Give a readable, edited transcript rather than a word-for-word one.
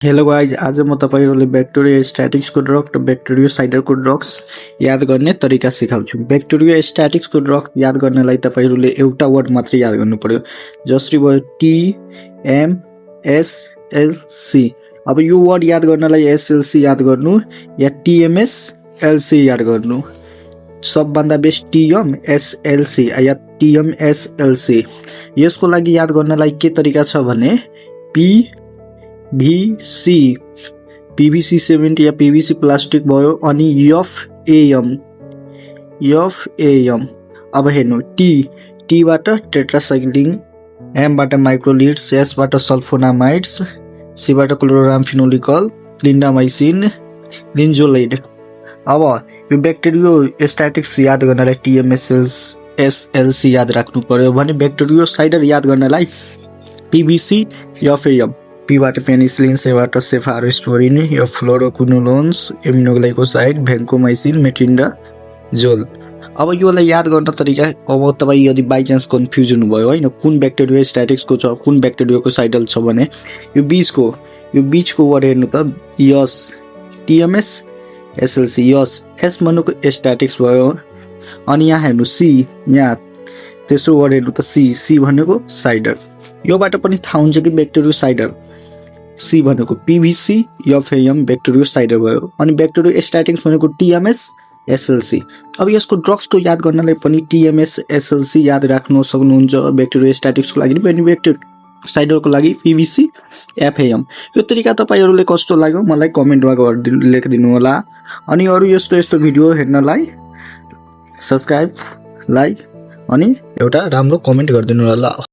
Hello guys, आज म तपाईहरुले ब्याक्टेरियोस्ट्याटिक्सको ड्रग र ब्याक्टेरियोसाइडको ड्रग्स याद गर्ने तरिका सिकाउँछु। ब्याक्टेरियोस्ट्याटिक्सको ड्रग याद गर्नलाई तपाईहरुले एउटा वर्ड मात्र याद गर्नु पर्यो, जसरी भयो TMSLC। अब यो वर्ड याद गर्नलाई SLC याद गर्नु या TMSLC याद गर्नु। सबभन्दा बेस्ट TMSLC या TMSLC। यसको लागि याद गर्नलाई के तरिका छ भने PVC 70 या PVC प्लास्टिक भयो अनि FAM। अब हेर्नु T बाट टेट्रासाइक्लिन, M बाट माइक्रोलिड्स, S बाट सल्फोनामाइड्स, C बाट क्लोरामफिनोलिकल, क्लिन्डामाइसिन, लिन्जोलाइड। अब यो ब्याक्टेरियोस्ट्याटिक्स याद गर्नलाई TMSLC याद राख्नु पर्यो भने ब्याक्टेरियोसाइडर याद गर्नलाई PVC या FAM। P बाट पेनिसिलिन, C बाट सेफारोस्पोरिन, F फ्लोरोक्विनोलोन्स, एमिनोग्लाइकोसाइड, भेन्कोमाइसिन, मेट्रिन्डाजोल। अब योलाई याद गर्न तरिका, अब तपाई यदि बाइ चान्स कन्फ्युजन भयो हैन कुन ब्याक्टेरियोस्ट्याटिक्सको छ कुन ब्याक्टेरियोको साइडल छ भने यो बीचको वर्ड हेर्नु त यस TMSLC यस। S भनेको स्ट्याटिक्स भयो अनि यहाँ हेर्नु C, यहाँ तेस्रो वर्ड हेर्नु त C भनेको साइडर। योबाट पनि थाहा हुन्छ कि ब्याक्टेरियोसाइडर। C भनेको PVC या FAM ब्याक्टेरियोसाइडर भयो अनि ब्याक्टेरियोस्ट्याटिक्स भनेको TMSLC। अब यसको ड्रग्सको याद गर्नलाई पनि TMSLC याद राख्न सक्नुहुन्छ ब्याक्टेरियोस्ट्याटिक्सको लागि पनि ब्याक्टेरियोसाइडरको लागि PVC FAM। यो तरिका तपाईहरुले कस्तो लाग्यो मलाई कमेन्टमा लेखिदिनु होला अनि अरु यस्तो भिडियो हेर्नलाई सब्स्क्राइब, लाइक अनि एउटा राम्रो कमेन्ट गरिदिनु होला।